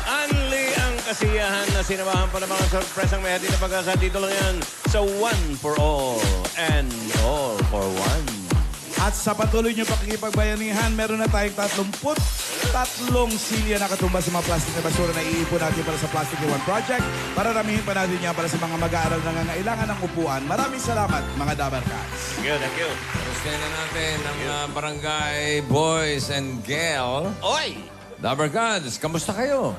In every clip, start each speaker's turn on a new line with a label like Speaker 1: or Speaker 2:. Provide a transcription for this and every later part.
Speaker 1: Anli ang kasiyahan na sinamahan pa ng mga sorpresang may hatid na pagkasa. Dito lang yan sa One for All and All for One.
Speaker 2: At sa patuloy niyo pakikipagbayanihan, meron na tayong 33 silya na katumba sa mga plastic na basura na iipon natin para sa Plastic One Project. Pararamihin pa natin yan para sa mga mag-aaral na nangangailangan ng upuan. Maraming salamat, mga Dabarcats.
Speaker 1: Thank you, thank you.
Speaker 3: Gustuhin na natin ang barangay boys and girl.
Speaker 1: Oy!
Speaker 3: Dabarkads, kamusta kayo?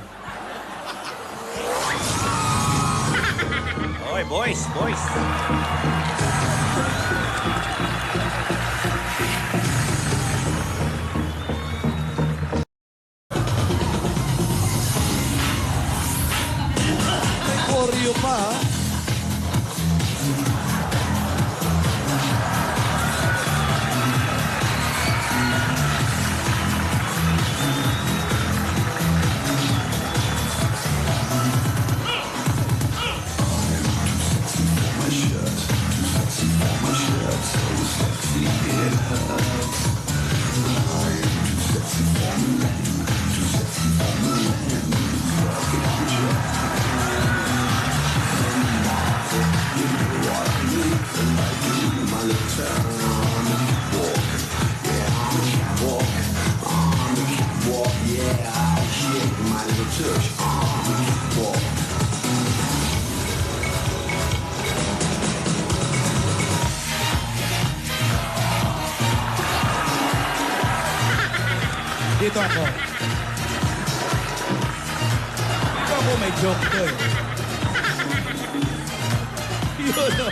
Speaker 1: Oy, boys, boys.
Speaker 2: May koryo pa, ha? Dito ako. Dito ako, may joke to eh. Yun, no?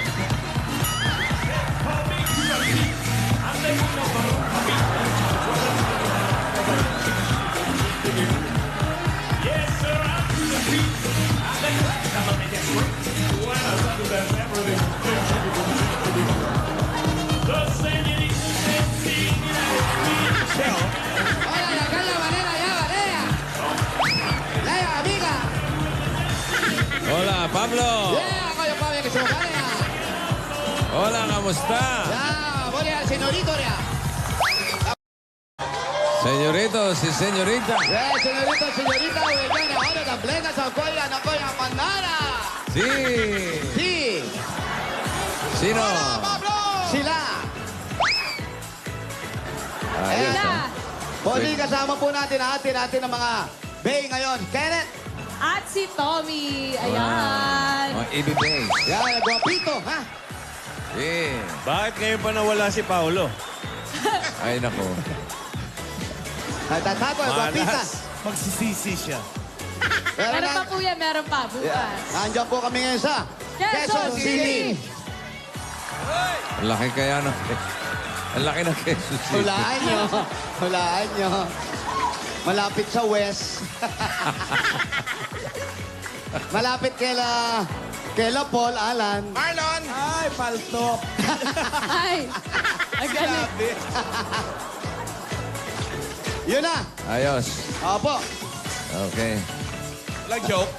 Speaker 3: Hola, Pablo.
Speaker 4: Ako yung pamilya ko sa kanya.
Speaker 3: Hola, kamusta?
Speaker 4: Voy al señorito ya.
Speaker 3: Senyorito, si senyorita.
Speaker 4: Señorito, señorita, huevona, ahora la plena sa koya na koya panara.
Speaker 3: Si.
Speaker 4: Sí,
Speaker 3: Sino?
Speaker 4: sila.
Speaker 3: Ayos, ha?
Speaker 4: Bossing, kasama po natin ang atin ng mga bay ngayon. Kenneth,
Speaker 5: At si Tommy. Ayan.
Speaker 3: Mga ibibay.
Speaker 4: yan, guwapito, ha?
Speaker 3: Si.
Speaker 1: Bakit ngayon pa nawala si Paolo?
Speaker 3: Ay, nako.
Speaker 4: Tatago, guwapita.
Speaker 2: Magsisisi siya.
Speaker 5: Meron pa po yan, meron pa. Bukas.
Speaker 4: Nandiyan po kami ngayon sa
Speaker 5: Quezon City.
Speaker 3: Ang laki kaya ng... Ang laki ng Quezon City.
Speaker 4: Hulaan nyo. Hulaan nyo. Malapit sa west. Malapit kaila Paul, Alan.
Speaker 2: Marlon! Ay, paltok.
Speaker 5: Ay. Ang galing.
Speaker 2: Sabi.
Speaker 4: Yun na.
Speaker 3: Ayos.
Speaker 4: Opo.
Speaker 3: Okay.
Speaker 2: Walang joke.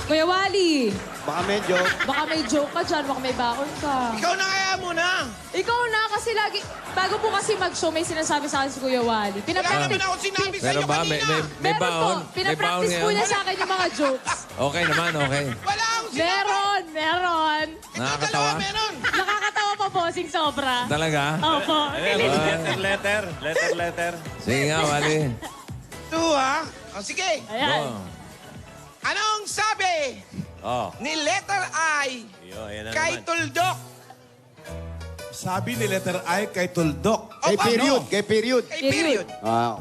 Speaker 5: Kuya Wally,
Speaker 4: Baka medyo.
Speaker 5: baka may joke ka dyan, baka may bakon ka.
Speaker 6: Ikaw na kaya muna.
Speaker 5: Ikaw na, kasi lagi, bago po kasi mag-show, may sinasabi sa akin si Kuya Wally.
Speaker 6: Wala
Speaker 5: Pinapractice,
Speaker 6: naman ako sinabi sa'yo
Speaker 3: Pero ba,
Speaker 6: kanina.
Speaker 3: may
Speaker 5: meron po,
Speaker 3: baon? May baon
Speaker 5: pinapractice po
Speaker 3: ngayon?
Speaker 5: niya sa akin yung mga jokes.
Speaker 3: Okay naman, okay.
Speaker 6: Wala akong sinabi.
Speaker 5: Meron.
Speaker 6: Ikaw
Speaker 3: Nakakatawa?
Speaker 6: dalawa meron.
Speaker 5: Nakakatawa pa po, sing sobra.
Speaker 3: Talaga?
Speaker 5: Opo.
Speaker 1: Letter.
Speaker 3: Sige nga, Wally.
Speaker 6: Ito ha. O sige.
Speaker 5: Ayan.
Speaker 3: Go.
Speaker 6: Anong sabi
Speaker 1: Oh,
Speaker 6: ni letter I
Speaker 1: ayan na
Speaker 6: kay
Speaker 1: naman.
Speaker 6: Tuldok?
Speaker 2: Sabi ni letter I kay Tuldok.
Speaker 4: Kay
Speaker 6: Opa,
Speaker 4: period.
Speaker 6: no.
Speaker 4: Kay period.
Speaker 6: Kay period.
Speaker 4: Wow.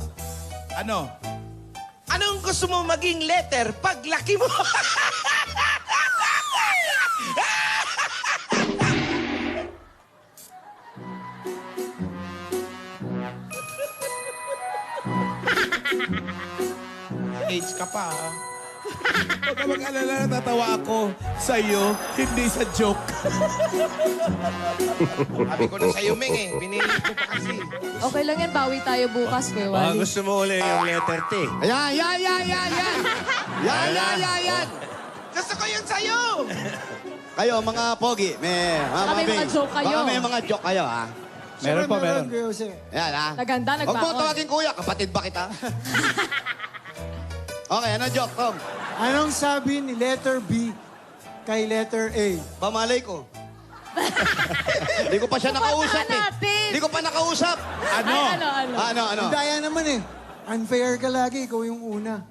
Speaker 2: Ano?
Speaker 6: Anong gusto mo maging letter pag laki mo?
Speaker 2: Age ka pa, ha? Huwag ka mag-alala, natatawa ako sa iyo, hindi sa joke.
Speaker 6: Sabi ko na sa'yo, Meng eh. Pinili ko pa kasi.
Speaker 5: Okay lang yan, bawi tayo bukas, Kuya
Speaker 1: Baka
Speaker 5: Wally.
Speaker 1: gusto mo uli yung letter T.
Speaker 4: Ayan, yan.
Speaker 6: Gusto ko yun sa'yo.
Speaker 4: Kayo, mga pogi,
Speaker 5: Baka may mga joke kayo.
Speaker 4: Baka may mga joke kayo, ha?
Speaker 2: Meron pa, meron.
Speaker 4: Yan, ha?
Speaker 5: Naganda,
Speaker 4: Huwag mo
Speaker 5: nagbaon.
Speaker 4: tawagin kuya, kapatid ba kita? Okay, ano joke, Tom?
Speaker 7: Anong sabi ni letter B kay letter A?
Speaker 4: Pamalay ko. Hindi ko pa siya nakausap eh.
Speaker 5: natin.
Speaker 4: Hindi ko pa nakausap.
Speaker 2: Ano?
Speaker 4: Ano?
Speaker 7: Ang daya naman eh. Unfair ka lagi, ikaw yung una.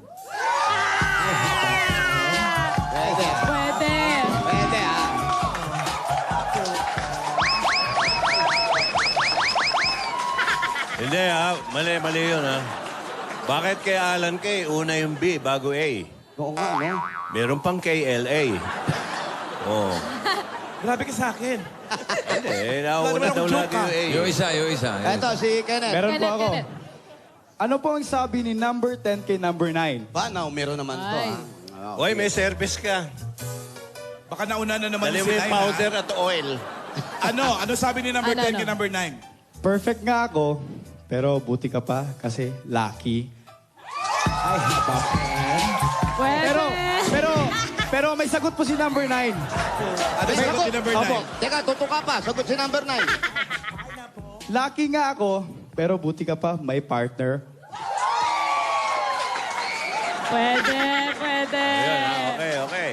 Speaker 4: Pwede.
Speaker 5: Pwede.
Speaker 4: Pwede, ha?
Speaker 1: Hindi ha, mali yun ha. Bakit kay Alan Kay una yung B bago A?
Speaker 4: Oo nga, no?
Speaker 1: Meron pang KLA. Oh.
Speaker 2: Grabe ka sa akin.
Speaker 1: Hindi,
Speaker 2: Wala
Speaker 1: nauna
Speaker 2: naman
Speaker 1: daw
Speaker 2: akong joke,
Speaker 1: natin yung A.
Speaker 3: Yung isa.
Speaker 4: Ito, si Kenneth.
Speaker 8: Meron po
Speaker 5: Kenneth,
Speaker 8: ako.
Speaker 5: Kenneth.
Speaker 8: Ano po ang sabi ni number 10 kay number 9?
Speaker 4: Ba, now, meron naman to,
Speaker 5: Ay.
Speaker 4: ha?
Speaker 1: Oy, may service ka.
Speaker 2: Baka nauna na naman
Speaker 1: Dali
Speaker 2: si
Speaker 1: mo yung
Speaker 2: Nine,
Speaker 1: powder at oil.
Speaker 2: ha? Ano sabi ni number 10
Speaker 5: Ano?
Speaker 2: kay number 9?
Speaker 8: Perfect nga ako, pero buti ka pa kasi lucky. Ay, haba.
Speaker 5: Pwede.
Speaker 8: Pero may sagot po si number 9.
Speaker 2: Ano sagot ni number 9?
Speaker 8: Opo.
Speaker 4: Teka, tutuka pa. Sagot si number 9.
Speaker 8: Lucky nga ako, pero buti ka pa may partner.
Speaker 5: Pwede.
Speaker 1: Ayun, okay.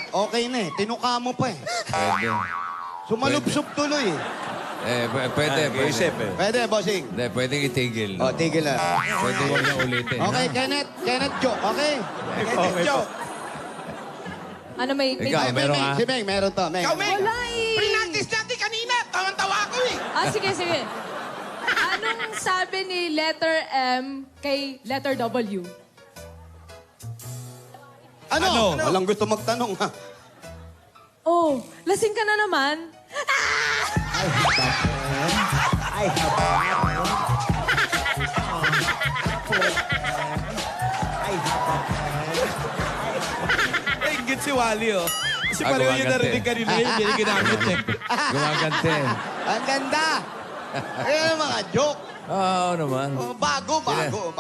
Speaker 4: Okay na eh. Tinuka mo pa eh.
Speaker 3: Pwede.
Speaker 4: Sumalubsob tuloy eh.
Speaker 3: Pwede.
Speaker 1: Isip eh.
Speaker 4: Pwede, bossing.
Speaker 3: Hindi, pwedeng itigil.
Speaker 4: O, tigil na.
Speaker 3: Pwede huwag na ulitin.
Speaker 4: Okay, Kenneth joke, okay?
Speaker 2: Okay po.
Speaker 5: Ano may...
Speaker 3: Ikaw, meron ka?
Speaker 4: Si Meng, meron to. Meng.
Speaker 5: Wala eh.
Speaker 6: Pinaktis natin kanina. Tawan-tawa ako eh.
Speaker 5: Sige. Anong sabi ni letter M kay letter W?
Speaker 4: Ano? Walang gusto magtanong, ha?
Speaker 5: Oh, lasing ka na naman?
Speaker 2: Ay, ingit si Wally, oh. Kasi pala yung
Speaker 3: gumagante.
Speaker 2: narinig kanina yun, hindi ginamit eh.
Speaker 3: Gumagante.
Speaker 4: Ang ganda. Ayan ang mga joke.
Speaker 3: Oo naman.
Speaker 4: Oh, bago.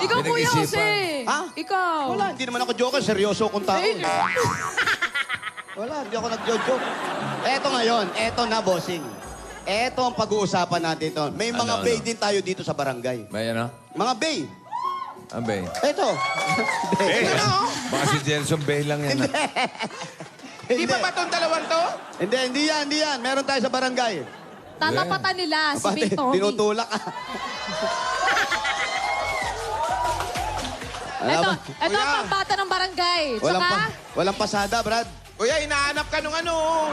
Speaker 5: Ikaw, Kuya
Speaker 3: Pinag-isipan.
Speaker 5: Jose.
Speaker 4: Ha?
Speaker 5: Ikaw.
Speaker 4: Wala, hindi naman ako joker. Seryoso akong tao.
Speaker 5: Eh,
Speaker 4: Wala, hindi ako nag-joke. Eto ngayon, eto na, bossing. Eto ang pag-uusapan natin ito. May mga
Speaker 3: Ano?
Speaker 4: bay din tayo dito sa barangay.
Speaker 3: May ano?
Speaker 4: Mga bay.
Speaker 3: Abay.
Speaker 4: Eto.
Speaker 3: Baka si Jelson Bay lang yan.
Speaker 6: Di ba ba itong dalawang to?
Speaker 4: Hindi yan. Meron tayo sa barangay.
Speaker 5: tatapatan nila si Big
Speaker 4: Bakit?
Speaker 5: Tommy.
Speaker 4: Tinutulak ka.
Speaker 5: Ito ang pambata ng barangay. Tsaka,
Speaker 4: Walang pasada, Brad.
Speaker 6: Kuya, inaanap ka nung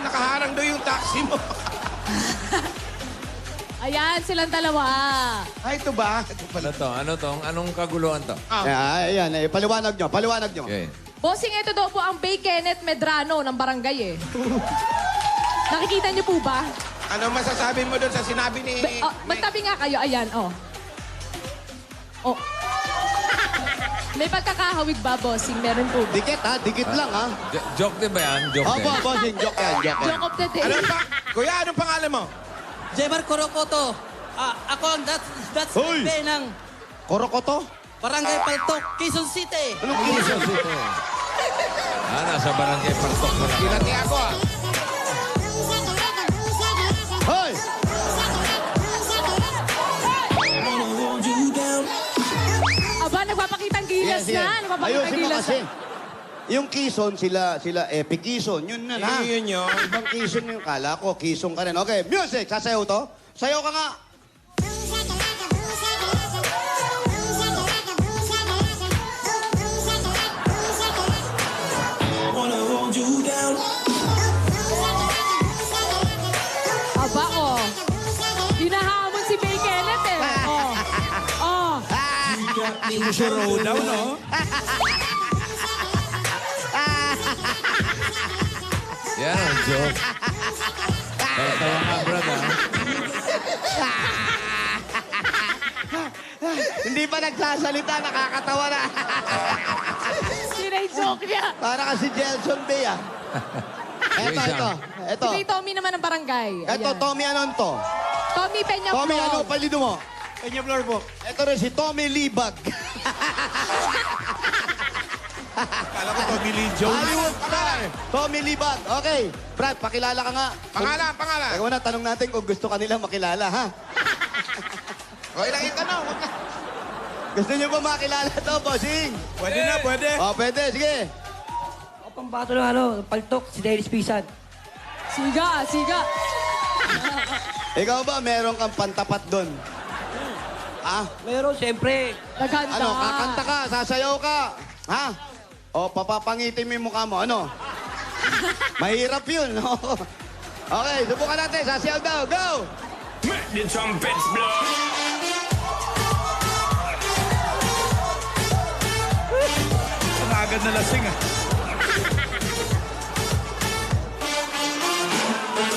Speaker 6: nakaharang doon yung taxi mo.
Speaker 5: ayan, silang dalawa.
Speaker 6: Ay, ito ba? Ito pala.
Speaker 3: Ano to? Anong kaguluhan to?
Speaker 4: Ayan, paliwanag nyo.
Speaker 3: Okay.
Speaker 5: Bossing, ito daw po ang Bay Kenneth Medrano ng barangay eh. Nakikita niyo po ba?
Speaker 6: Ano masasabi mo doon sa sinabi ni...
Speaker 5: Magtabi nga kayo, ayan, oh. Oh. May pagkakahawig ba, bossing? Meron po ba?
Speaker 4: Dikit lang, ha?
Speaker 3: Joke din ba yan? Joke din.
Speaker 4: Opo, bossing, joke yan.
Speaker 5: Joke of the day.
Speaker 6: Kuya, anong pangalan mo?
Speaker 9: Jemar Corocoto. Ako ang that's
Speaker 4: Hoy!
Speaker 9: the ng
Speaker 4: Korokoto?
Speaker 9: Barangay Paltok, Quezon City.
Speaker 4: Anong kiso?
Speaker 3: Nasa barangay Partok mo lang.
Speaker 6: Kinati ako
Speaker 4: Hoy!
Speaker 5: Aba, nagpapakitang gilas na. Nagpapakitang
Speaker 4: Ayusin mo
Speaker 5: gilas
Speaker 4: kasi.
Speaker 5: na.
Speaker 4: Yung Quezon, sila Epic Quezon. Yun na, ha?
Speaker 6: Yun yun.
Speaker 4: Ibang Quezon yung kala ko. Quezon ka rin. Okay, music. Sasayaw to? Sayaw ka nga.
Speaker 5: Aba, oh. Hinahamon si Bay Kenneth eh. Oh. Oh.
Speaker 2: Suro daw, no?
Speaker 3: Yan ang joke. Tawa nga, brad, ha?
Speaker 4: Hindi pa nagsasalita, nakakatawa na.
Speaker 5: Sinay-joke niya.
Speaker 4: Para kasi Jelson Bay, ah.
Speaker 3: Yung isa.
Speaker 4: Ito.
Speaker 5: Si Bay Tommy naman ng barangay.
Speaker 4: Ito,
Speaker 5: Ayan.
Speaker 4: Tommy Anon to.
Speaker 5: Tommy Peña
Speaker 4: Tommy,
Speaker 5: Flor.
Speaker 4: ano palido mo?
Speaker 2: Kanya Flor po.
Speaker 4: Ito rin si Tommy Libag.
Speaker 2: Kala ko Tommy Lee Jones.
Speaker 4: Hollywood star. Tommy Libag. Okay. Brad, pakilala ka nga.
Speaker 6: Pangalan.
Speaker 4: Teka muna, tanong natin kung gusto kanila makilala, ha?
Speaker 6: Okay lang yung tanong. Huwag na.
Speaker 4: Gusto niyo ba makilala to, bossing?
Speaker 2: Pwede na, pwede.
Speaker 4: Oh, pwede. Sige.
Speaker 10: Ako pambato ng paltok, si Dennis Pisan.
Speaker 5: Siga, siga.
Speaker 4: Ikaw ba, meron kang pantapat doon? Ha?
Speaker 10: Meron, siyempre.
Speaker 5: Naghanda.
Speaker 4: Ano, kakanta ka, sasayaw ka. Ha? O, papapangitin mo yung mukha mo. Ano? Mahirap yun. no? Okay, subukan natin. Sasayaw daw. Go!
Speaker 1: The trumpets blow.
Speaker 2: Ang agad na lasing ah.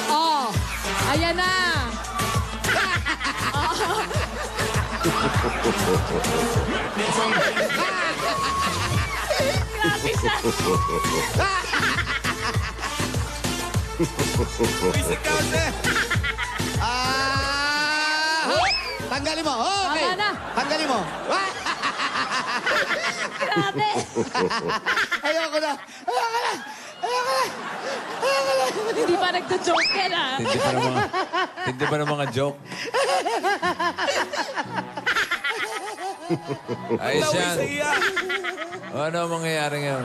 Speaker 5: Oh, ayan na. Grabe siya.
Speaker 2: Visit ka kasi.
Speaker 4: Tanggalin mo. Okay.
Speaker 5: Tama na.
Speaker 4: Tanggalin mo.
Speaker 5: Grabe.
Speaker 4: Ayoko na. Ayoko na.
Speaker 5: Hindi pa nagdo-joke yan ah.
Speaker 3: Hindi pa ng mga joke. Ayos
Speaker 2: Laway
Speaker 3: yan.
Speaker 2: sa iya.
Speaker 3: Ano ang mangyayari ngayon?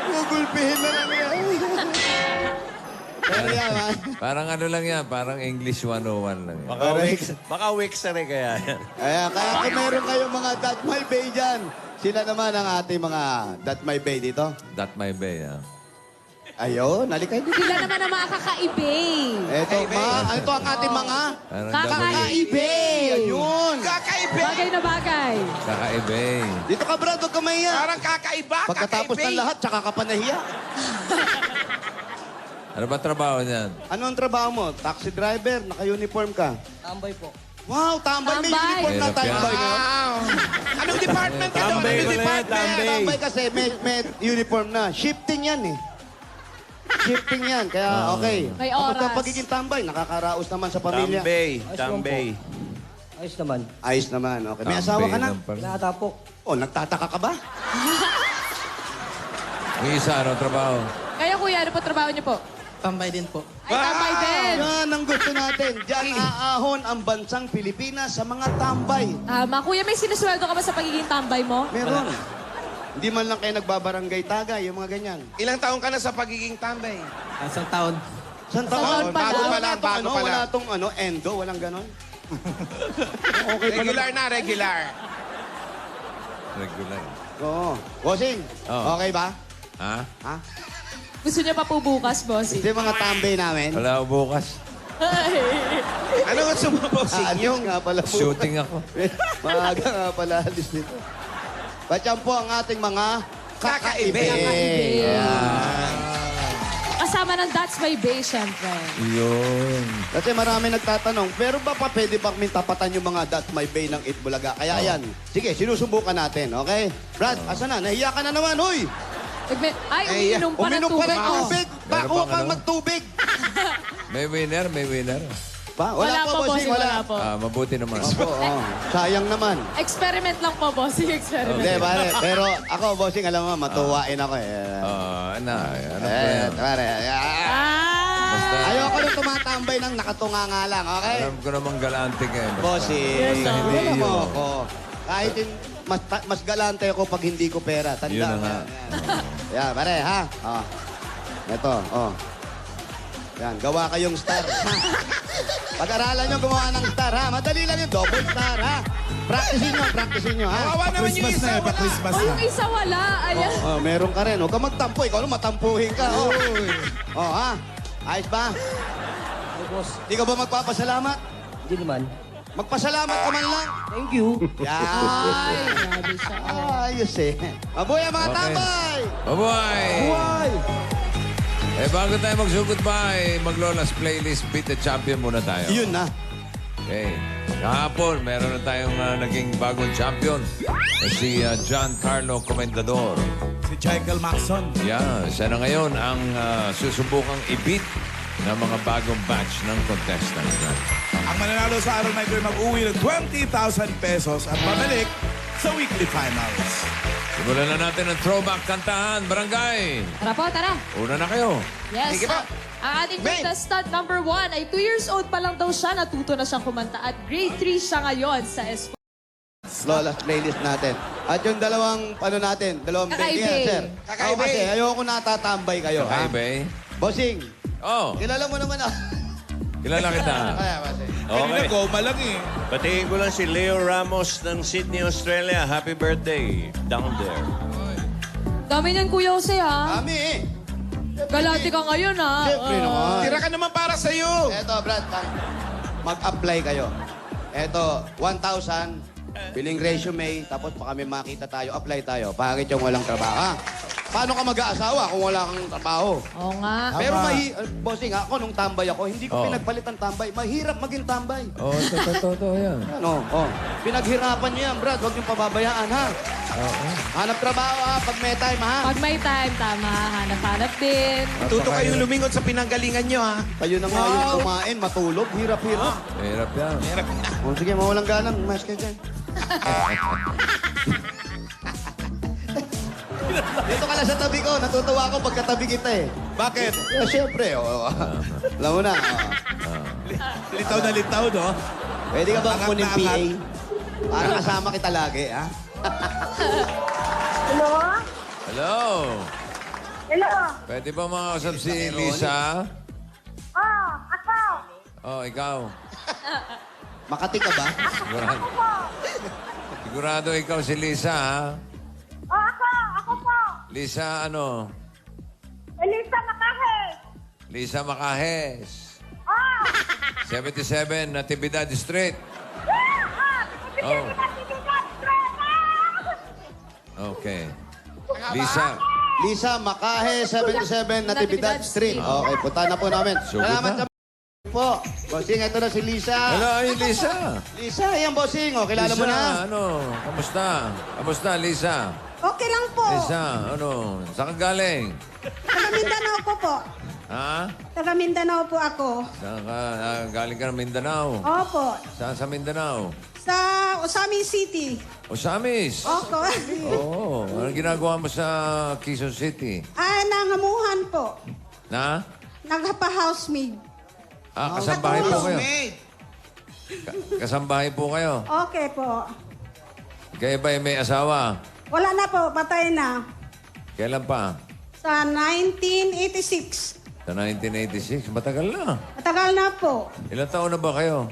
Speaker 4: Gugulpihin na lang yan. Pero yan, ha?
Speaker 3: Parang ano lang yan, parang English 101 lang yan.
Speaker 1: Baka weeks na rin kaya yan.
Speaker 4: Kaya kung meron kayong mga That My Bay dyan, sila naman ang ating mga That My Bay dito.
Speaker 3: That my bay, ha?
Speaker 4: Ayun, nalikay dito.
Speaker 5: Sila naman ang mga kakaibay.
Speaker 4: Eto, ano to ang ating mga
Speaker 3: Parang
Speaker 5: Kakaibay.
Speaker 4: Ayun.
Speaker 6: Kakaiba.
Speaker 5: Bagay na bagay.
Speaker 3: Kakaibay.
Speaker 4: Dito ka, Brad, huwag ka mahiya.
Speaker 6: Parang kakaiba.
Speaker 4: Pagkatapos ng lahat, tsaka ka pa nahiya.
Speaker 3: Ano ba trabaho niyan?
Speaker 4: Ano ang trabaho mo? Taxi driver, naka-uniform ka.
Speaker 10: Tambay po.
Speaker 4: Wow, tambay. May
Speaker 5: Tambay.
Speaker 4: uniform na
Speaker 3: Hirap yan.
Speaker 4: tambay. No?
Speaker 6: Wow. Anong department ka doon?
Speaker 2: Tambay
Speaker 6: Anong
Speaker 2: pala yan,
Speaker 6: department?
Speaker 2: tambay.
Speaker 4: Tambay kasi may uniform na. Shifting yan eh. Shifting yan, kaya okay.
Speaker 5: May
Speaker 4: Kapag
Speaker 5: oras.
Speaker 4: pagiging tambay, nakakaraos naman sa pamilya.
Speaker 1: Tambay.
Speaker 10: Ayos naman.
Speaker 4: Ayos naman, okay. May asawa ka na?
Speaker 10: Nakatapok.
Speaker 4: Oh, nagtataka ka ba?
Speaker 3: Yung isa, ano trabaho?
Speaker 5: Kaya kuya, ano po trabaho niyo po?
Speaker 9: Tambay din po.
Speaker 5: Ay, tambay din.
Speaker 4: Yan ang gusto natin. Diyan aahon ang bansang Pilipinas sa mga tambay.
Speaker 5: Tama. Kuya, may sinusweldo ka ba sa pagiging tambay mo?
Speaker 4: Meron. Hindi man lang kayo nagbabarangay tagay, yung mga ganyan.
Speaker 6: Ilang taon ka na sa pagiging tambay?
Speaker 9: Isang taon.
Speaker 4: Saan
Speaker 5: taon pa lang.
Speaker 4: Wala tong endo, walang ganon. Okay pa
Speaker 6: Regular na, regular.
Speaker 3: Regular.
Speaker 4: Oo. Bossing,
Speaker 3: Oo.
Speaker 4: okay ba?
Speaker 3: Ha?
Speaker 4: Ha?
Speaker 5: Gusto niyo pa po bukas, bossy?
Speaker 4: Ito yung mga tambay namin.
Speaker 3: Wala ako bukas.
Speaker 6: Ano gusto mo, bossing?
Speaker 4: Yung nga pala po.
Speaker 3: Shooting ako.
Speaker 4: Maaga nga pala alis nito. Ba't yan po ang ating mga
Speaker 6: Kakaibe.
Speaker 5: Kakaibe. Kasama ng That's My Bay, syempre.
Speaker 3: Yun.
Speaker 4: Kasi marami nagtatanong, pero ba pa pwede ba kami tapatan yung mga That's My Bay ng Itbulaga? Kaya yan. Sige, sinusubukan natin, okay? Brad, asa na? Nahiya ka na naman, huy!
Speaker 5: Ay, uminom pa ng
Speaker 4: Uminom pa
Speaker 5: tubig.
Speaker 4: ng tubig.
Speaker 3: Meron
Speaker 4: Bako
Speaker 3: pang
Speaker 4: kang
Speaker 3: ano?
Speaker 4: magtubig.
Speaker 3: May winner, may winner.
Speaker 4: Pa?
Speaker 5: Wala po, bossy, wala po.
Speaker 3: Mabuti naman.
Speaker 4: Opo, sayang naman.
Speaker 5: Experiment lang po, bossy. Experiment.
Speaker 4: Hindi, pare. Pero ako, bossing, alam mo, matuwain ako eh.
Speaker 3: Ano ba yan?
Speaker 4: Pare.
Speaker 3: Basta,
Speaker 4: Ayoko na tumatambay ng nakatunga nga lang, okay?
Speaker 3: alam ko namang galante ka. Basta.
Speaker 4: Bossing,
Speaker 3: Basta hindi
Speaker 4: alam mo
Speaker 3: yun.
Speaker 4: ako. Kahit mas galante ako pag hindi ko pera. Tanda
Speaker 3: Yun na
Speaker 4: mo
Speaker 3: nga.
Speaker 4: yan. Yan, pare, ha? Oh. Ito, oh. Yan, gawa kayong star. Ha? Pag-aralan nyo gumawa ng star, ha? Madali lang yung double star, ha? Practicein nyo, ha?
Speaker 6: Kawawa naman yung
Speaker 2: Christmas
Speaker 6: isa.
Speaker 2: na eh,
Speaker 6: Wala.
Speaker 2: pa-Christmas
Speaker 5: Oh,
Speaker 2: na.
Speaker 5: yung isa wala. Ayan.
Speaker 4: Oh, meron ka rin. Huwag ka magtampo. Ikaw ano, matampuhin ka. Oh. Oh, ha? Ayos ba?
Speaker 10: Ay, boss.
Speaker 4: Di ka ba magpapasalamat?
Speaker 10: Hindi naman.
Speaker 4: Magpasalamat ka man lang.
Speaker 10: Thank you.
Speaker 4: Yan.
Speaker 5: Ay, grabe siya.
Speaker 4: Ayos eh. Mabuhay ang mga
Speaker 3: Okay.
Speaker 4: tambay!
Speaker 3: Mabuhay!
Speaker 4: Buhay!
Speaker 3: Bago tayo mag-goodbye, mag-Lola's Playlist, Beat the Champion muna tayo.
Speaker 4: Yun na.
Speaker 3: Okay. Kahapon, meron na tayong naging bagong champion. Si John Carlo Comendador.
Speaker 2: Si Michael Maxon.
Speaker 3: Yeah, siya na ngayon ang susubukang i-beat ng mga bagong batch ng contestants natin.
Speaker 2: Ang mananalo sa araw na ito ay mag-uwi ng 20,000 pesos at babalik sa weekly finals.
Speaker 3: Simulan na natin ang throwback kantahan, barangay.
Speaker 5: Tara po, tara.
Speaker 3: Una na kayo.
Speaker 5: Yes.
Speaker 6: Sige po.
Speaker 5: Ang ating
Speaker 6: Main.
Speaker 5: contestant number 1 ay 2 years old pa lang daw siya. Natuto na siyang kumanta at grade 3 siya ngayon sa
Speaker 4: Flawless playlist natin. At yung dalawang, dalawang
Speaker 5: Kakaiba.
Speaker 4: bigyan, sir. Ako kasi, ayoko natatambay kayo. ha?
Speaker 3: Kakaiba.
Speaker 4: Bossing,
Speaker 3: Oh,
Speaker 4: kilala mo naman ako.
Speaker 3: kilala kita.
Speaker 4: Kaya, bossing.
Speaker 2: Kanina
Speaker 1: Okay.
Speaker 2: goma lang eh.
Speaker 1: Batiin ko lang si Leo Ramos ng Sydney, Australia. Happy birthday down there.
Speaker 5: Dami niyan, Kuya Jose, ha?
Speaker 4: Kami eh.
Speaker 5: Galati ka ngayon, ha?
Speaker 4: Siyempre naman.
Speaker 6: Tira ka naman para sa'yo.
Speaker 4: Eto, Brad, mag-apply kayo. Eto, 1,000, biling resume, tapos pa kami makita tayo, apply tayo. Pangit yung walang trabaho, ha? Paano ka mag-aasawa kung wala kang trabaho?
Speaker 5: Oo nga.
Speaker 4: Pero bossing, ako nung tambay ako, hindi ko
Speaker 3: Oh.
Speaker 4: pinagpalit ang tambay. Mahirap maging tambay.
Speaker 3: Oh, totoo yan.
Speaker 4: Ano? Oh. Pinaghirapan niyo yan, Brad. Huwag niyong pababayaan, ha? Hanap trabaho, ha? Pag may time, ha?
Speaker 5: Pag may time, tama. Hanap-hanap din.
Speaker 6: Tuto kayong lumingon sa pinanggalingan nyo, ha?
Speaker 4: Kayo na nga yung kumain, matulog, hirap-hirap.
Speaker 3: Hirap yan.
Speaker 4: Oh, sige, mawalang ganang. Mas kayo dyan. Dito ka lang sa tabi ko. Natutuwa ako pagkatabi kita eh.
Speaker 2: Bakit?
Speaker 4: Yeah, syempre. Oh. Alam mo na. Oh.
Speaker 2: Litaw na litaw, no?
Speaker 4: Pwede ka ba
Speaker 2: Angat
Speaker 4: kunin
Speaker 2: na
Speaker 4: PA?
Speaker 2: angat.
Speaker 4: Para kasama kita lagi, ha?
Speaker 11: Hello?
Speaker 3: Hello.
Speaker 11: Hello?
Speaker 3: Pwede ba makausap si Lisa?
Speaker 11: Oh, ako.
Speaker 3: Oh, ikaw.
Speaker 4: Makati ka ba?
Speaker 3: Sigurado. Sigurado ikaw si Lisa, ha?
Speaker 11: Oh, ako. Ako po.
Speaker 3: Lisa, ano?
Speaker 11: Elisa Makahe.
Speaker 3: Lisa Macajes.
Speaker 11: Oh.
Speaker 3: 77, Natividad Street. Oh. Okay. Lisa.
Speaker 4: Lisa Makahe, 77, Natividad Street. Okay, punta na po namin.
Speaker 3: Sugod
Speaker 4: Salamat
Speaker 3: na.
Speaker 4: sa po. Bossing, ito na si Lisa.
Speaker 3: Hello, ay Lisa.
Speaker 4: Lisa, yan, bossing. O, kilala mo
Speaker 3: Lisa,
Speaker 4: na.
Speaker 3: ano? Kamusta? Kamusta, Lisa?
Speaker 11: Okay lang po.
Speaker 3: Lisa, ano? Saan ka galing?
Speaker 11: Taga Mindanao po po.
Speaker 3: Ha?
Speaker 11: Taga Mindanao po ako.
Speaker 3: Saan ka? Galing ka ng Mindanao?
Speaker 11: Opo.
Speaker 3: Saan sa Mindanao?
Speaker 11: Sa Osami City.
Speaker 3: Osamis.
Speaker 11: Opo.
Speaker 3: Oo. Ano ginagawa mo sa Quezon City?
Speaker 11: Nangamuhan po.
Speaker 3: Na?
Speaker 11: Nagpa-housemaid.
Speaker 3: Kasambahay po kayo? Kasambahay po kayo?
Speaker 11: Okay po.
Speaker 3: Kayo ba may asawa?
Speaker 11: Wala na po. Patay na.
Speaker 3: Kailan pa?
Speaker 11: Sa 1986.
Speaker 3: Sa 1986? Matagal na.
Speaker 11: Matagal na po.
Speaker 3: Ilang taon na ba kayo?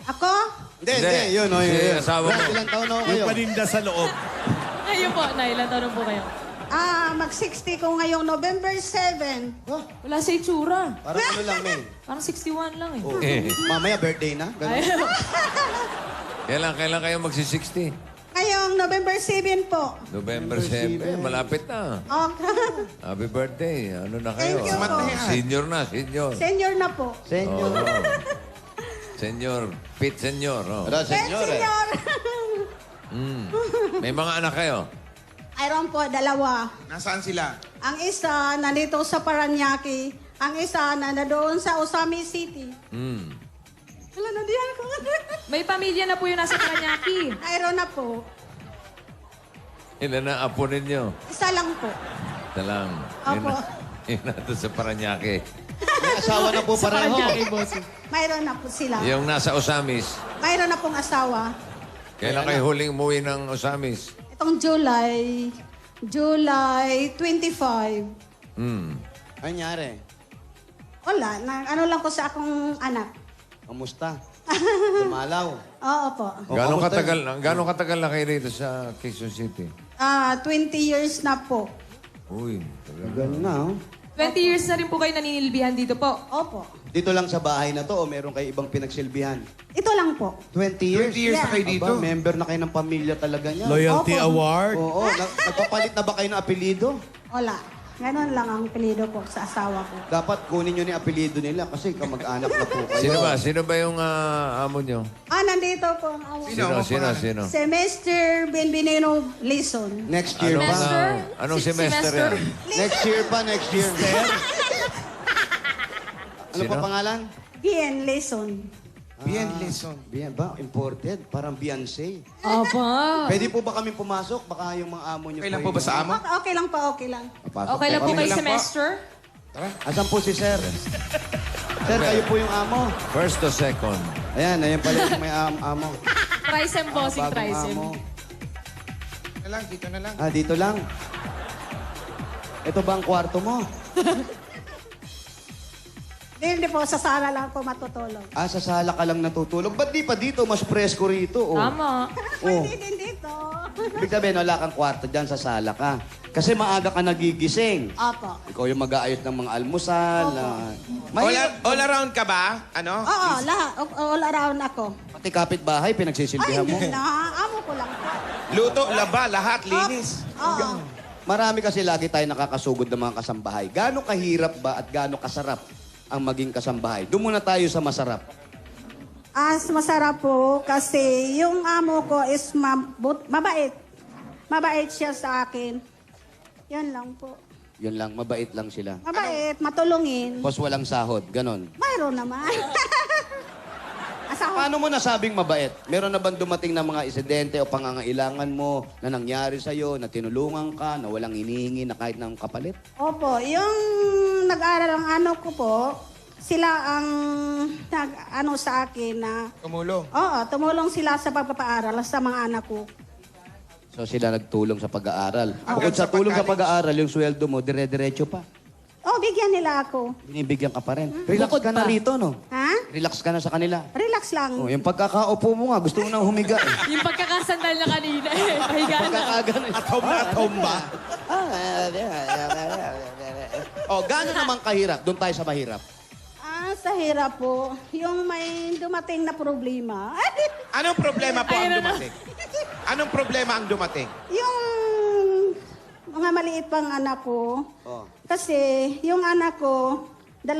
Speaker 11: Ako?
Speaker 4: Hindi. Yun, o,
Speaker 3: Si
Speaker 4: yun.
Speaker 3: asawa
Speaker 4: Brad,
Speaker 3: mo.
Speaker 4: ilang taon na ako
Speaker 2: Yung
Speaker 4: kayo?
Speaker 2: paninda sa loob.
Speaker 5: Ayun po, nailan taon po kayo?
Speaker 11: Mag-60 ko ngayong November 7.
Speaker 5: Wala sa itsura.
Speaker 4: Parang ano lang, May.
Speaker 5: Parang 61 lang, eh.
Speaker 4: Oh. Mamaya, birthday na. Ganun.
Speaker 3: Kailan kayo magsi-60?
Speaker 11: Ngayong November 7 po.
Speaker 3: November 7. Malapit na.
Speaker 11: Okay.
Speaker 3: Happy birthday. Ano na kayo?
Speaker 11: Thank you po.
Speaker 3: Senior na, senior.
Speaker 11: Senior na po.
Speaker 4: Senyor.
Speaker 3: Oo. Senior. Pit senior. Oh.
Speaker 4: Pero, senyor, eh.
Speaker 11: Senior.
Speaker 3: May mga anak kayo?
Speaker 11: Mayroon po, dalawa.
Speaker 6: Nasaan sila?
Speaker 11: Ang isa, nandito sa Paranaque. Ang isa, nandoon sa Osami City. Wala na diyan ko.
Speaker 5: May pamilya na po yung nasa Paranaque.
Speaker 11: Mayroon na po.
Speaker 3: Ilan na apo ninyo?
Speaker 11: Isa lang po.
Speaker 3: Ito lang.
Speaker 11: Opo.
Speaker 3: Yun na doon sa Paranaque.
Speaker 4: May asawa na po pareho.
Speaker 11: Mayroon na po sila.
Speaker 3: Yung nasa Osamis.
Speaker 11: Mayroon na pong asawa.
Speaker 3: Kailan kayo huling umuwi ng Osamis?
Speaker 11: Itong July 25.
Speaker 3: Hmm.
Speaker 4: Ano nangyari?
Speaker 11: Wala, ano lang po sa akong anak.
Speaker 4: Kamusta? Dumalaw.
Speaker 11: Oo po.
Speaker 3: Gano'ng katagal na kayo rito sa Quezon City?
Speaker 11: 20 years na po.
Speaker 3: Uy,
Speaker 4: Ganun na, oh.
Speaker 5: 20 years na rin po kayo naninilbihan dito po.
Speaker 11: Opo.
Speaker 4: Dito lang sa bahay na to o meron kayo ibang pinagsilbihan?
Speaker 11: Ito lang po.
Speaker 4: 20 years?
Speaker 6: 20 years na kayo dito?
Speaker 4: Aba, member na kayo ng pamilya talaga niya.
Speaker 2: Loyalty
Speaker 11: Opo.
Speaker 2: Award.
Speaker 4: Oo. Nagpapalit na ba kayo ng apelido?
Speaker 11: Wala. Ganon lang ang pilido ko sa asawa ko.
Speaker 4: Dapat kunin nyo ni apelido nila kasi kamag-anak na po kayo.
Speaker 3: Sino ba yung amo nyo?
Speaker 11: Nandito po ang awa.
Speaker 3: Sino?
Speaker 11: Semester Benvenino Lison.
Speaker 4: Next year pa.
Speaker 5: Semester?
Speaker 3: Anong semester yan?
Speaker 4: Next year pa, next year. Ano
Speaker 3: Sino?
Speaker 4: pa pangalan?
Speaker 11: Bien Lison.
Speaker 6: Bien, lesson.
Speaker 4: Bien ba? Imported? Parang Beyonce.
Speaker 5: Aba.
Speaker 4: Pwede po ba kami pumasok? Baka yung mga amo nyo
Speaker 6: Okay lang po ba sa amo?
Speaker 11: Okay lang po, okay lang.
Speaker 4: Pasok
Speaker 5: Okay lang po
Speaker 4: kami.
Speaker 5: kay
Speaker 6: lang po.
Speaker 5: semester?
Speaker 4: Asan po si Sir? Sir, kayo po yung amo.
Speaker 3: First o second?
Speaker 4: Ayan pala yung may amo.
Speaker 5: Trisem, bossing
Speaker 4: Bagong
Speaker 5: Trisem.
Speaker 4: amo.
Speaker 6: Na lang, dito na lang.
Speaker 4: Ah, dito lang. Ito ba ang kwarto mo?
Speaker 11: Hindi po, sa sala lang po matutulog.
Speaker 4: Ah, sa sala ka lang natutulog. Ba't di pa dito? Mas presko rito. Oh.
Speaker 5: Tama.
Speaker 4: Oh.
Speaker 11: Hindi din dito.
Speaker 4: Ibig sabihin, wala kang kwarto dyan sa sala ka. Kasi maaga ka nagigising.
Speaker 11: Opo.
Speaker 4: Ikaw yung mag-aayos ng mga almusal.
Speaker 6: All around ka ba? Ano?
Speaker 11: Oo, lahat. All around ako.
Speaker 4: Pati kapitbahay,
Speaker 11: Ay,
Speaker 4: pinagsisilbihan mo.
Speaker 11: hindi na. Amo ko lang po.
Speaker 6: Luto, laba, lahat, linis.
Speaker 11: Oo.
Speaker 4: Marami kasi lagi tayo nakakasugod ng mga kasambahay. Gaano kahirap ba at gaano kasarap ang maging kasambahay? Doon muna tayo sa masarap.
Speaker 11: Masarap po kasi yung amo ko is mabait. Mabait siya sa akin. Yan lang po.
Speaker 4: Yun lang, mabait lang sila.
Speaker 11: Mabait, matulungin.
Speaker 4: Tapos walang sahod, ganon.
Speaker 11: Mayroon naman. Asawa.
Speaker 4: Paano mo nasabing mabait? Meron na bang dumating na mga insidente o pangangailangan mo na nangyari sa'yo, na tinulungan ka, na walang hinihingi na kahit ng kapalit?
Speaker 11: Opo, yung nag-aaral ang ano ko po, sila ang nag-ano sa akin na...
Speaker 6: Tumulong.
Speaker 11: Oo, tumulong sila sa pagpapaaral sa mga anak ko.
Speaker 4: So sila nagtulong sa pag-aaral. Bukod sa tulong sa pag-aaral, yung sweldo mo, dire-diretso pa.
Speaker 11: Oh, bigyan nila ako.
Speaker 4: Binibigyan ka pa rin. Relax ka na rito, no?
Speaker 11: Ha?
Speaker 4: Relax ka na sa kanila.
Speaker 11: Relax lang.
Speaker 4: Oh, yung pagkakaupo mo nga, gusto mo nang humiga. Eh.
Speaker 5: Yung pagkakasandal na kanina, pahiga na.
Speaker 4: Pagkakagano.
Speaker 2: Atom na atom ba?
Speaker 4: Oh, gaano naman kahirap? Doon tayo sa mahirap.
Speaker 11: Sa hirap po, yung may dumating na problema.
Speaker 6: Anong problema po ang
Speaker 5: Ayun na.
Speaker 6: dumating? Anong problema ang dumating?
Speaker 11: Yung mga maliit pang anak ko.
Speaker 4: Oh.
Speaker 11: Kasi yung anak ko, 2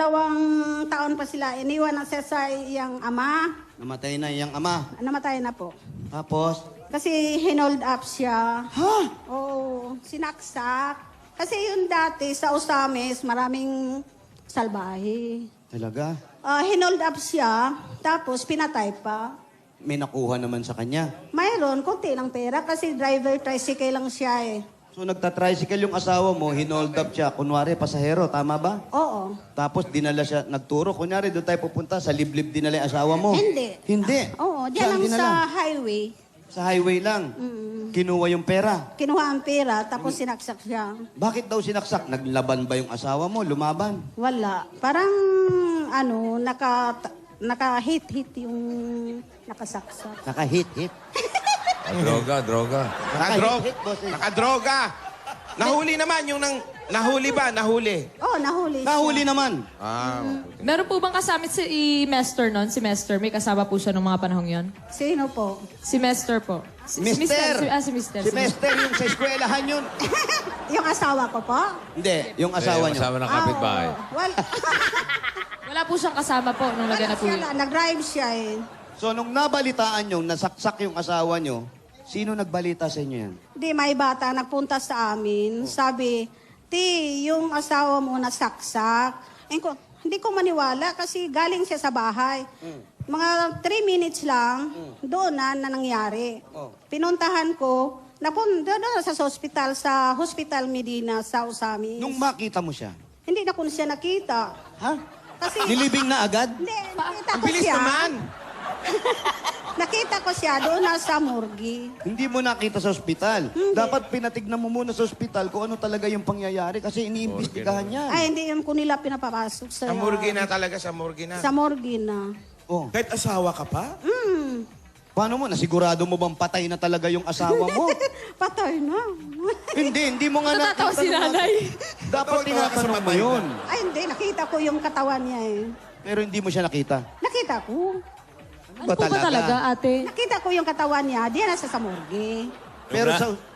Speaker 11: taon pa sila, iniwan na siya sa iyang ama.
Speaker 4: Namatay na iyang ama.
Speaker 11: Namatay na po.
Speaker 4: Tapos,
Speaker 11: Kasi hinold up siya.
Speaker 4: ha?
Speaker 11: Oo, sinaksak. Kasi yung dati sa Usamis, maraming salbahe.
Speaker 4: Talaga?
Speaker 11: Hinold up siya, tapos pinatay pa.
Speaker 4: May nakuha naman sa kanya.
Speaker 11: Mayroon, konti ng pera kasi driver tricycle lang siya eh.
Speaker 4: So nagta-tricycle yung asawa mo, hinold up siya, kunwari pasahero, tama ba?
Speaker 11: Oo.
Speaker 4: Tapos dinala siya, nagturo, kunyari doon tayo pupunta, sa liblib dinala yung asawa mo.
Speaker 11: Hindi.
Speaker 4: Hindi.
Speaker 11: Oo, diyan
Speaker 4: Saan
Speaker 11: lang
Speaker 4: dinala?
Speaker 11: sa highway.
Speaker 4: Sa highway lang. Kinuha yung pera.
Speaker 11: Kinuha ang pera, tapos sinaksak siya.
Speaker 4: Bakit daw sinaksak? Naglaban ba yung asawa mo? Lumaban?
Speaker 11: Wala. Parang, naka-hit-hit yung nakasaksak.
Speaker 4: Naka-hit-hit.
Speaker 3: Droga.
Speaker 4: Naka-hit-hit, boss.
Speaker 6: Nakadroga. Nahuli naman yung nahuli ba? Nahuli.
Speaker 11: Oh, nahuli siya.
Speaker 4: Nahuli naman.
Speaker 5: Meron po bang kasama si Mester nun? Si Mester, may kasama po siya nung mga panahong yon?
Speaker 11: Sino po?
Speaker 5: Si Mester po. Si
Speaker 4: Mister!
Speaker 5: Si Mister.
Speaker 4: Si Mester yung sa eskwelahan yun.
Speaker 11: Yung asawa ko po?
Speaker 4: Hindi, yung asawa niyo.
Speaker 3: Kasama ng kapitbahay.
Speaker 11: Oo. Wala.
Speaker 5: Wala po siyang kasama po nung naganap po
Speaker 11: Siya
Speaker 5: yun.
Speaker 11: lang, nag-drive siya eh.
Speaker 4: So nung nabalitaan nyo, nasaksak yung asawa nyo, sino nagbalita sa inyo yan?
Speaker 11: Di, may bata nagpunta sa amin. Sabi, Ti, yung asawa mo nasaksak. Hindi ko maniwala kasi galing siya sa bahay. Mga 3 minutes lang, doon na nangyari. Pinuntahan ko, napunta doon sa hospital, Medina, sa Usamis.
Speaker 4: Nung makita mo siya,
Speaker 11: Hindi na ko siya nakita.
Speaker 4: ha?
Speaker 11: Kasi,
Speaker 4: Nilibing na agad?
Speaker 11: hindi, nakita
Speaker 6: Ang
Speaker 11: ko
Speaker 6: bilis
Speaker 11: siya.
Speaker 6: naman.
Speaker 11: Nakita ko siya doon na sa morgue.
Speaker 4: Hindi mo nakita sa ospital. Dapat pinatignan mo muna sa ospital kung ano talaga yung pangyayari kasi iniimbestigahan yan.
Speaker 11: Ay, hindi yun ko nila pinapapasok sa...
Speaker 6: Sa morgue na talaga, sa morgue na.
Speaker 11: Sa morgue na.
Speaker 4: Oh,
Speaker 2: Kahit asawa ka pa?
Speaker 4: paano mo? Nasigurado mo bang patay na talaga yung asawa mo?
Speaker 11: Patay na.
Speaker 4: hindi mo nga
Speaker 5: Natatawa si
Speaker 4: natin.
Speaker 5: nanay.
Speaker 4: Dapat tinatanong mo yun.
Speaker 11: Ay, hindi. Nakita ko yung katawan niya eh.
Speaker 4: Pero hindi mo siya nakita.
Speaker 11: Nakita ko.
Speaker 5: Ano po ba talaga, ate?
Speaker 11: Nakita ko yung katawan niya. Diyan nasa sa morgue.
Speaker 4: Pero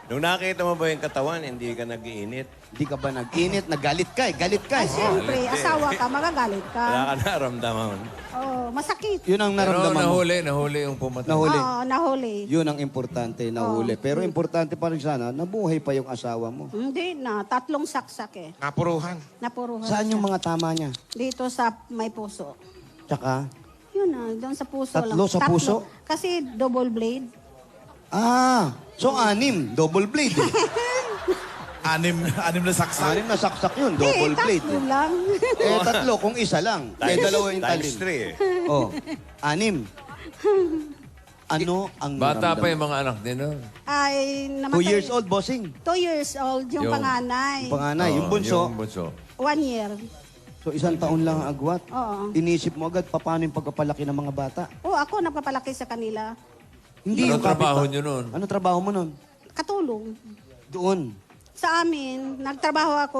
Speaker 1: Nung nakita mo ba yung katawan, hindi ka nag-iinit?
Speaker 4: Hindi ka ba nag-init? Nagalit ka eh. Galit ka
Speaker 11: Ay,
Speaker 4: eh.
Speaker 11: siyempre, asawa ka, magagalit ka.
Speaker 1: Wala ka naramdaman.
Speaker 11: Oh, masakit.
Speaker 4: Yun ang
Speaker 3: Pero
Speaker 4: naramdaman mo.
Speaker 3: nahuli yung pumatay.
Speaker 4: Nahuli.
Speaker 11: Oo, nahuli.
Speaker 4: Yun ang importante, nahuli. Pero importante pa rin sana, nabuhay pa yung asawa mo.
Speaker 11: Hindi na. 3 saksak eh.
Speaker 6: Napuruhan.
Speaker 11: Napuruhan
Speaker 4: Saan
Speaker 11: siya.
Speaker 4: yung mga tama niya?
Speaker 11: Dito sa may puso.
Speaker 4: Tsaka,
Speaker 11: Yun na, doon sa puso lang.
Speaker 4: Tatlo sa puso?
Speaker 11: Kasi double blade.
Speaker 4: so 6, double blade. Eh.
Speaker 2: Anim na saksak.
Speaker 4: 6 na saksak yun, double blade.
Speaker 11: 3 lang.
Speaker 4: 3 kung isa lang. Eh, 2 yung
Speaker 1: Times
Speaker 4: talim.
Speaker 1: 3 eh.
Speaker 4: Oh, 6. Ano ang
Speaker 3: Bata pa
Speaker 4: naramdaman?
Speaker 3: yung mga anak din nun.
Speaker 11: Ay,
Speaker 4: 2
Speaker 11: namatay.
Speaker 4: years old, bossing.
Speaker 11: 2 years old, yung panganay.
Speaker 4: Yung panganay, yung bunso.
Speaker 3: Yung bunso.
Speaker 11: 1 year.
Speaker 4: So, 1 taon lang ang agwat.
Speaker 11: Oo.
Speaker 4: Inisip mo agad, paano yung pagpapalaki ng mga bata?
Speaker 11: Oo, ako nagpapalaki sa kanila.
Speaker 4: Hindi
Speaker 3: Anong
Speaker 4: yung kapit
Speaker 3: trabaho
Speaker 4: pa-
Speaker 3: nyo nun?
Speaker 4: Ano trabaho mo nun?
Speaker 11: Katulong.
Speaker 4: Doon.
Speaker 11: Sa amin, nagtrabaho ako,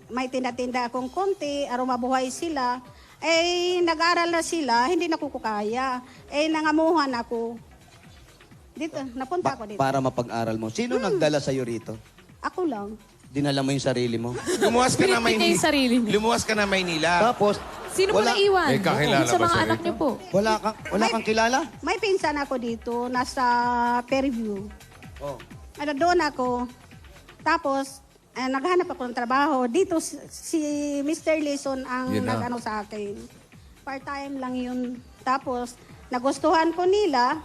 Speaker 11: may tinda-tinda akong konti, araw mabuhay sila. Eh, nag-aral na sila, hindi na ko kaya. Eh, nangamuhan ako. Dito, napunta ako dito.
Speaker 4: Para mapag-aral mo. Sino nagdala sa'yo rito?
Speaker 11: Ako lang.
Speaker 4: Dinala mo yung sarili mo?
Speaker 6: Lumuwas ka na
Speaker 5: Pinipili niya yung
Speaker 6: Maynila.
Speaker 5: sarili niya.
Speaker 6: Lumuwas ka na Maynila.
Speaker 4: Tapos,
Speaker 5: Sino po
Speaker 4: wala,
Speaker 5: naiwan?
Speaker 3: May kakilala
Speaker 5: Sa
Speaker 3: ba
Speaker 5: mga
Speaker 3: siya
Speaker 5: anak
Speaker 3: rito?
Speaker 5: niyo po.
Speaker 4: wala kang kilala?
Speaker 11: May pinsan ako dito, nasa Fairview.
Speaker 4: Oh.
Speaker 11: Ano, doon ako. Tapos, naghanap ako ng trabaho. Dito, si Mr. Lison ang
Speaker 3: Yun na.
Speaker 11: nag-ano sa akin. Part-time lang yun. Tapos, nagustuhan ko nila.